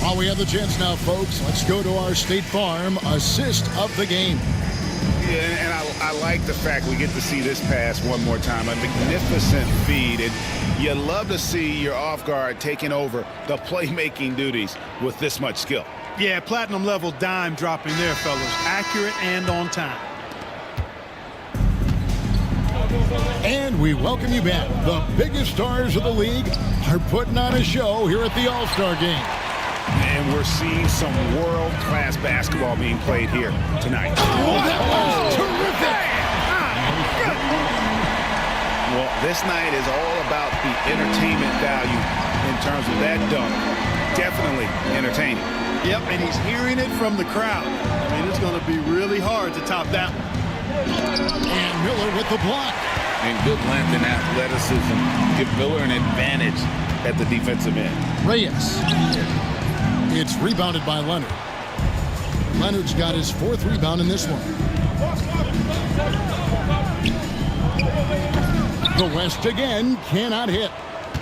While we have the chance now, folks, let's go to our State Farm assist of the game. Yeah, and I like the fact we get to see this pass one more time. A magnificent feed. And you love to see your off guard taking over the playmaking duties with this much skill. Yeah, platinum level dime dropping there, fellas. Accurate and on time. And we welcome you back. The biggest stars of the league are putting on a show here at the All-Star Game. And we're seeing some world-class basketball being played here tonight. Oh, that was terrific! Well, this night is all about the entertainment value in terms of that dunk. Definitely entertaining. Yep, and he's hearing it from the crowd. I mean, it's going to be really hard to top that one. And Miller with the block. And good length and athleticism give Miller an advantage at the defensive end. Reyes. It's rebounded by Leonard. Leonard's got his 4th rebound in this one. The West again cannot hit.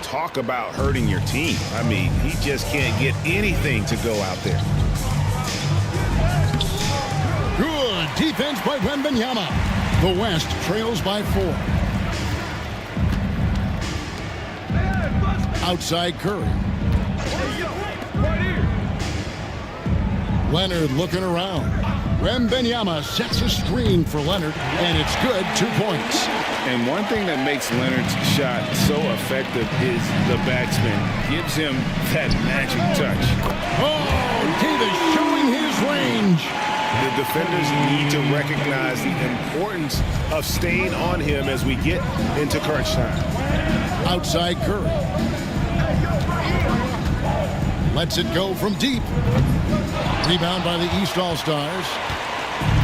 Talk about hurting your team. I mean, he just can't get anything to go out there. Good defense by Wembanyama. The West trails by 4. Outside Curry. Leonard looking around. Wembanyama sets a screen for Leonard, and it's good. 2 points. And one thing that makes Leonard's shot so effective is the backspin. Gives him that magic touch. Oh, Davis showing his range. The defenders need to recognize the importance of staying on him as we get into crunch time. Outside Curry. Lets it go from deep. Rebound by the East All-Stars.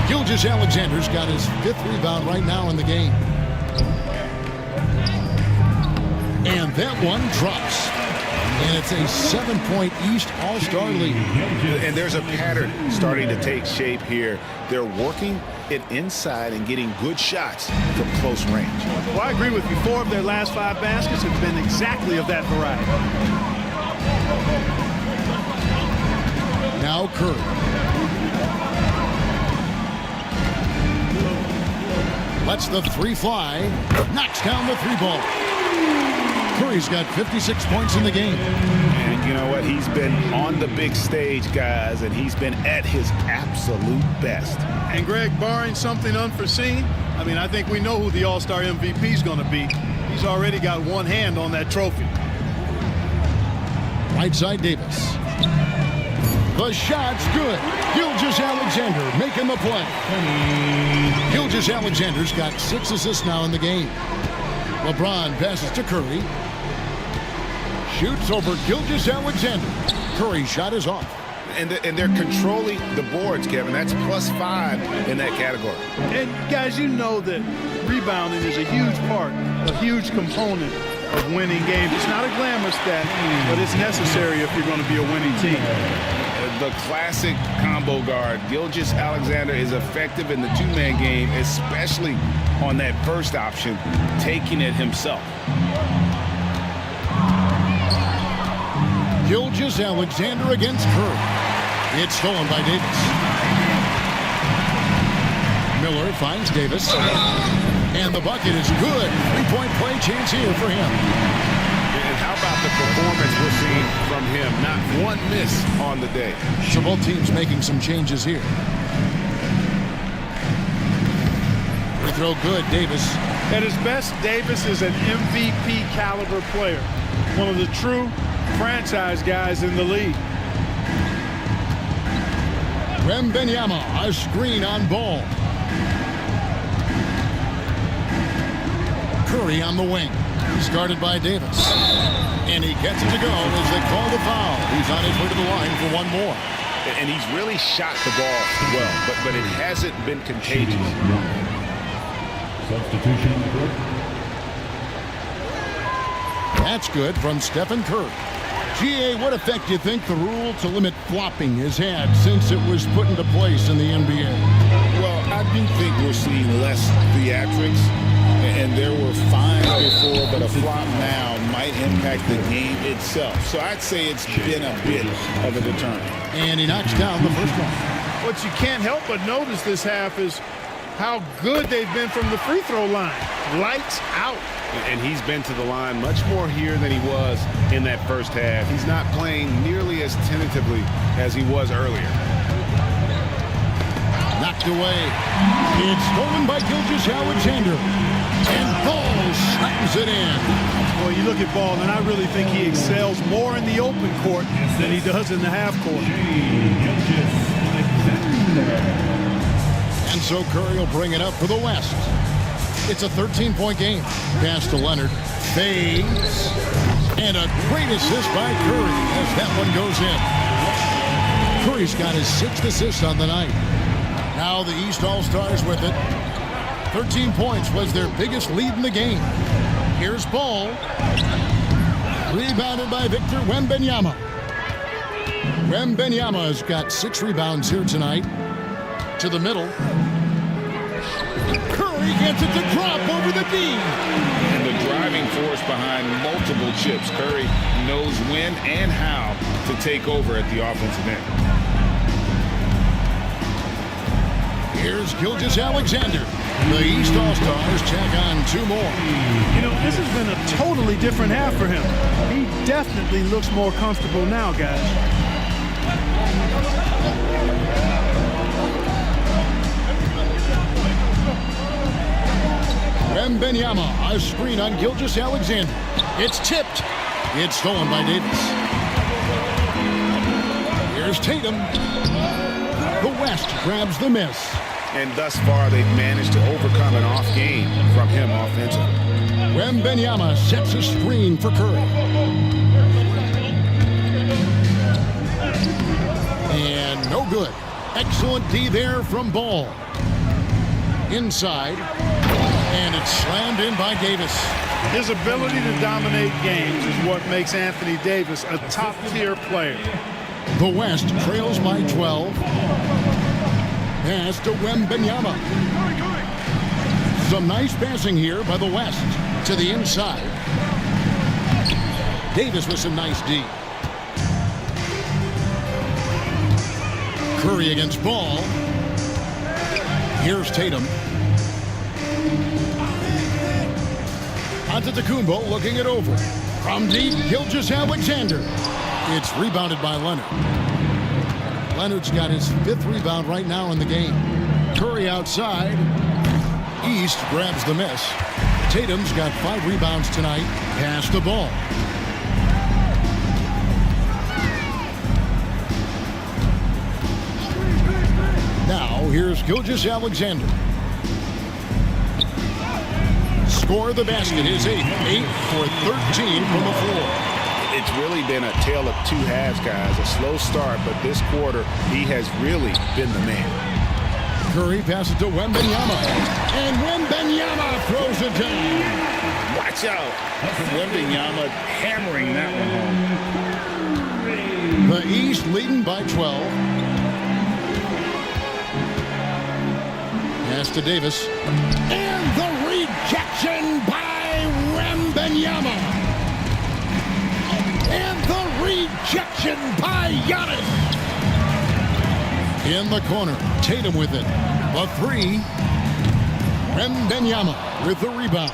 Gilgeous-Alexander's got his 5th rebound right now in the game. And that one drops. And it's a 7-point East All-Star lead. And there's a pattern starting to take shape here. They're working it inside and getting good shots from close range. Well, I agree with you. 4 of their last 5 baskets have been exactly of that variety. Now Curry. Lets the 3 fly. Knocks down the 3 ball. Curry's got 56 points in the game. And you know what? He's been on the big stage, guys, and he's been at his absolute best. And Greg, barring something unforeseen, I think we know who the All-Star MVP is going to be. He's already got one hand on that trophy. Right side Davis. The shot's good. Gilgeous-Alexander making the play. Gilgeous-Alexander's got 6 assists now in the game. LeBron passes to Curry. Shoots over Gilgeous-Alexander. Curry's shot is off. And they're controlling the boards, Kevin. That's +5 in that category. And guys, you know that rebounding is a huge part, a huge component of winning games. It's not a glamorous stat, but it's necessary if you're going to be a winning team. The classic combo guard. Gilgeous-Alexander is effective in the 2-man game, especially on that first option, taking it himself. Gilgeous-Alexander against Curry. It's stolen by Davis. Miller finds Davis. And the bucket is good. 3-point play chance here for him. And how about the performance we're seeing from him? Not one miss on the day. So both teams making some changes here. Free throw good, Davis. At his best, Davis is an MVP caliber player. One of the true franchise guys in the league. Wembanyama, a screen on Ball. Curry on the wing. He's guarded by Davis. And he gets it to go as they call the foul. He's on his way to the line for one more. And he's really shot the ball well, but it hasn't been contagious. Substitution on the court. That's good from Stephen Curry. GA, what effect do you think the rule to limit flopping has had since it was put into place in the NBA? Well, I do think we're seeing less theatrics, and there were fines before, but a flop now might impact the game itself. So I'd say it's been a bit of a deterrent. And he knocks down the first one. What you can't help but notice this half is how good they've been from the free throw line. Lights out. And he's been to the line much more here than he was in that first half. He's not playing nearly as tentatively as he was earlier. Knocked away. It's stolen by Gilgeous-Alexander. And Ball slams it in. Well, you look at Ball, and I really think he excels more in the open court than he does in the half court. And so Curry will bring it up for the West. It's a 13-point game. Pass to Leonard. Fades. And a great assist by Curry as that one goes in. Curry's got his 6th assist on the night. Now the East All-Stars with it. 13 points was their biggest lead in the game. Here's Ball. Rebounded by Victor Wembanyama. Wembanyama's got 6 rebounds here tonight. To the middle. Curry gets it to drop over the D. And the driving force behind multiple chips. Curry knows when and how to take over at the offensive end. Here's Gilgeous-Alexander. The East All-Stars tack on 2 more. You know, this has been a totally different half for him. He definitely looks more comfortable now, guys. Wembanyama, a screen on Gilgeous-Alexander. It's tipped. It's stolen by Davis. Here's Tatum. The West grabs the miss. And thus far, they've managed to overcome an off game from him offensively. Wembanyama sets a screen for Curry. no good. Excellent D there from Ball. Inside. And it's slammed in by Davis. His ability to dominate games is what makes Anthony Davis a top-tier player. The West trails by 12. Pass to Wembanyama. Some nice passing here by the West to the inside. Davis with some nice D. Curry against Ball. Here's Tatum. Antetokounmpo looking it over. From deep, Gilgeous-Alexander. It's rebounded by Leonard. Leonard's got his 5th rebound right now in the game. Curry outside. East grabs the miss. Tatum's got 5 rebounds tonight. Pass the ball. Now, here's Gilgeous-Alexander. Score the basket is 8 for 13 from the floor. It's really been a tale of two halves, guys. A slow start, but this quarter, he has really been the man. Curry passes to Wembanyama. And Wembanyama throws it down. Watch out. Wembanyama hammering that one home. The East leading by 12. Pass to Davis. And the rejection by Wembanyama. And the rejection by Giannis. In the corner, Tatum with it. The 3. Wembanyama with the rebound.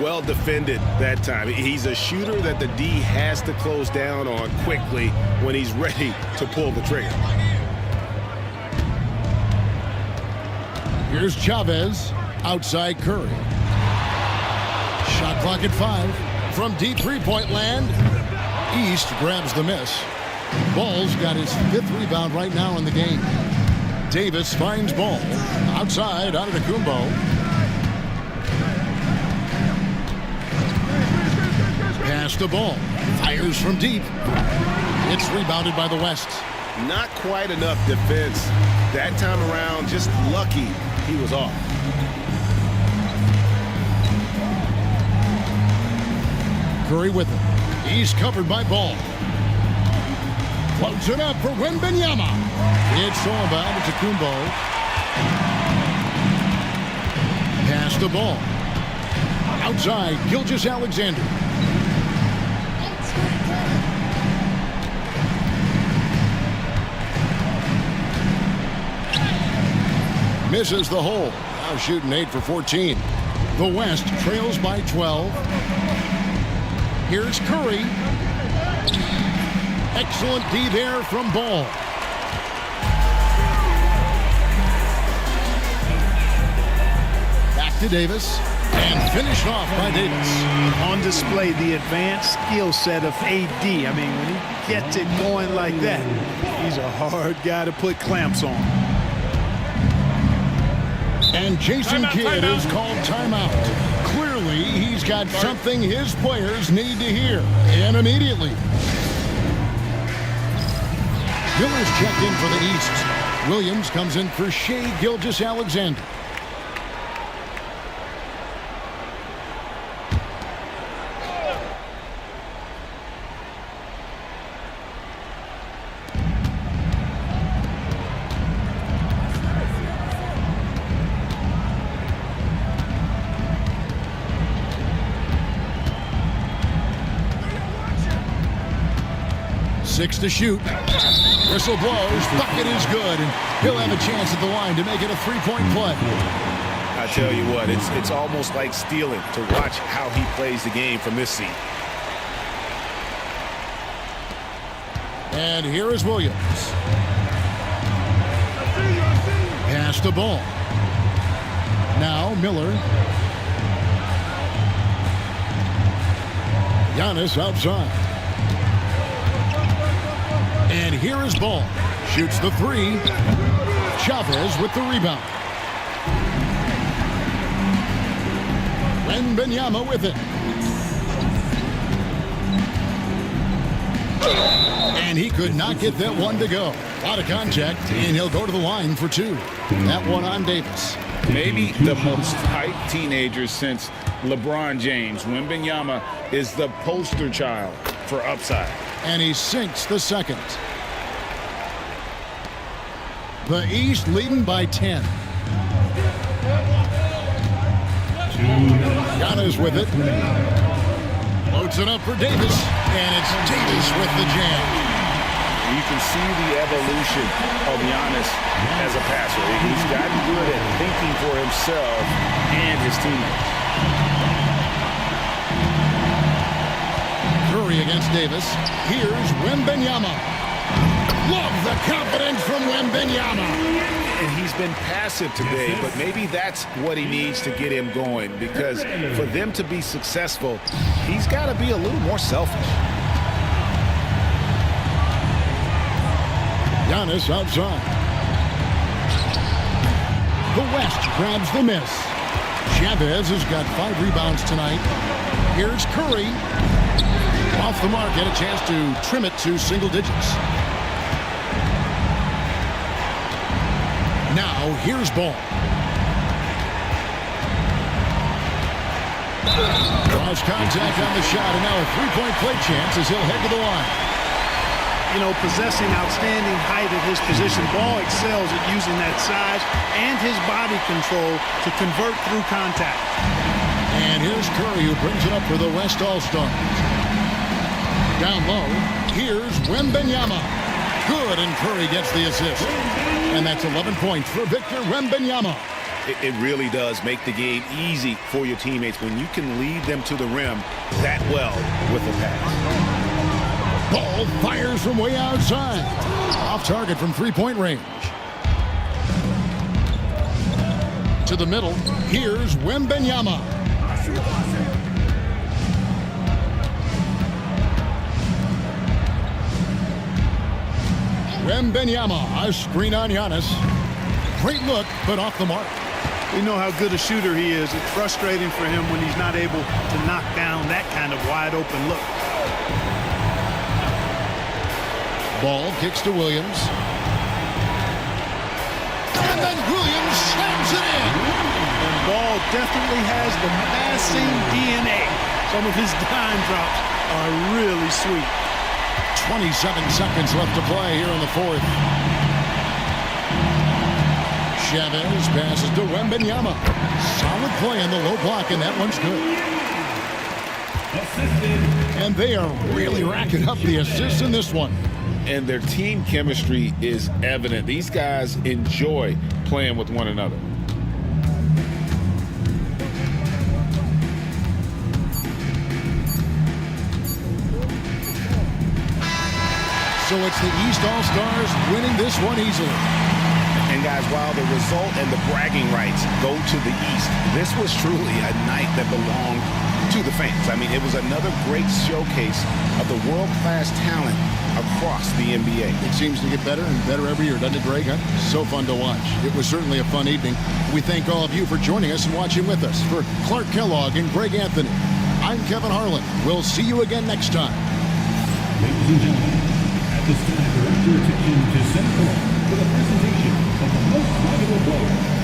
Well defended that time. He's a shooter that the D has to close down on quickly when he's ready to pull the trigger. Here's Chavez outside Curry. Shot clock at 5. From deep three-point land, East grabs the miss. Ball's got his 5th rebound right now in the game. Davis finds Ball. Outside, Antetokounmpo. Pass the ball. Fires from deep. It's rebounded by the West. Not quite enough defense. That time around, just lucky he was off. Curry with it. He's covered by Ball. Floats it up for Wembanyama. It's all about Antetokounmpo. Pass the ball. Outside, Gilgeous-Alexander. Misses the hole. Now shooting 8 for 14. The West trails by 12. Here's Curry. Excellent D there from Ball. Back to Davis. And finished off by Davis. On display, the advanced skill set of AD. I mean, when he gets it going like that, he's a hard guy to put clamps on. And Jason Kidd is called timeout. Clearly, he's got something his players need to hear. And immediately. Miller's checked in for the East. Williams comes in for Shai Gilgeous-Alexander. Six to shoot. Whistle blows. Bucket is good. And he'll have a chance at the line to make it a 3-point play. I tell you what, it's almost like stealing to watch how he plays the game from this seat. And here is Williams. Pass the ball. Now Miller. Giannis outside. And here is Ball. Shoots the 3. Chavez with the rebound. Wembanyama with it. And he could not get that one to go. A lot of contact, and he'll go to the line for 2. That one on Davis. Maybe the most hyped teenager since LeBron James. Wembanyama is the poster child for upside. And he sinks the second. The East leading by 10. Giannis with it. Loads it up for Davis. And it's Davis with the jam. You can see the evolution of Giannis as a passer. He's gotten good at thinking for himself and his teammates. Curry against Davis. Here's Wembanyama. Love the confidence from Wembanyama. And he's been passive today, but maybe that's what he needs to get him going, because for them to be successful, he's got to be a little more selfish. Giannis outside. The West grabs the miss. Chavez has got 5 rebounds tonight. Here's Curry. Off the mark, and a chance to trim it to single digits. Now, here's Ball. Draws contact on the shot, and now a 3-point play chance as he'll head to the line. You know, possessing outstanding height at his position, Ball excels at using that size and his body control to convert through contact. And here's Curry, who brings it up for the West All-Stars. Down low, here's Wembanyama. Good, and Curry gets the assist. And that's 11 points for Victor Wembanyama. It really does make the game easy for your teammates when you can lead them to the rim that well with a pass. Ball fires from way outside. Off target from 3-point range. To the middle, here's Wembanyama. Wembanyama, a screen on Giannis. Great look, but off the mark. We know how good a shooter he is. It's frustrating for him when he's not able to knock down that kind of wide open look. Ball kicks to Williams. And then Williams slams it in. And Ball definitely has the passing DNA. Some of his dime drops are really sweet. 27 seconds left to play here in the fourth. Chavez passes to Wembanyama. Solid play in the low block, and that one's good. And they are really racking up the assists in this one. And their team chemistry is evident. These guys enjoy playing with one another. So it's the East All-Stars winning this one easily. And guys, while the result and the bragging rights go to the East, this was truly a night that belonged to the fans. I mean, it was another great showcase of the world-class talent across the NBA. It seems to get better and better every year, doesn't it, Greg? So fun to watch. It was certainly a fun evening. We thank all of you for joining us and watching with us. For Clark Kellogg and Greg Anthony, I'm Kevin Harlan. We'll see you again next time. Ladies and gentlemen, at this time, direct your attention to center court for the presentation of the most valuable player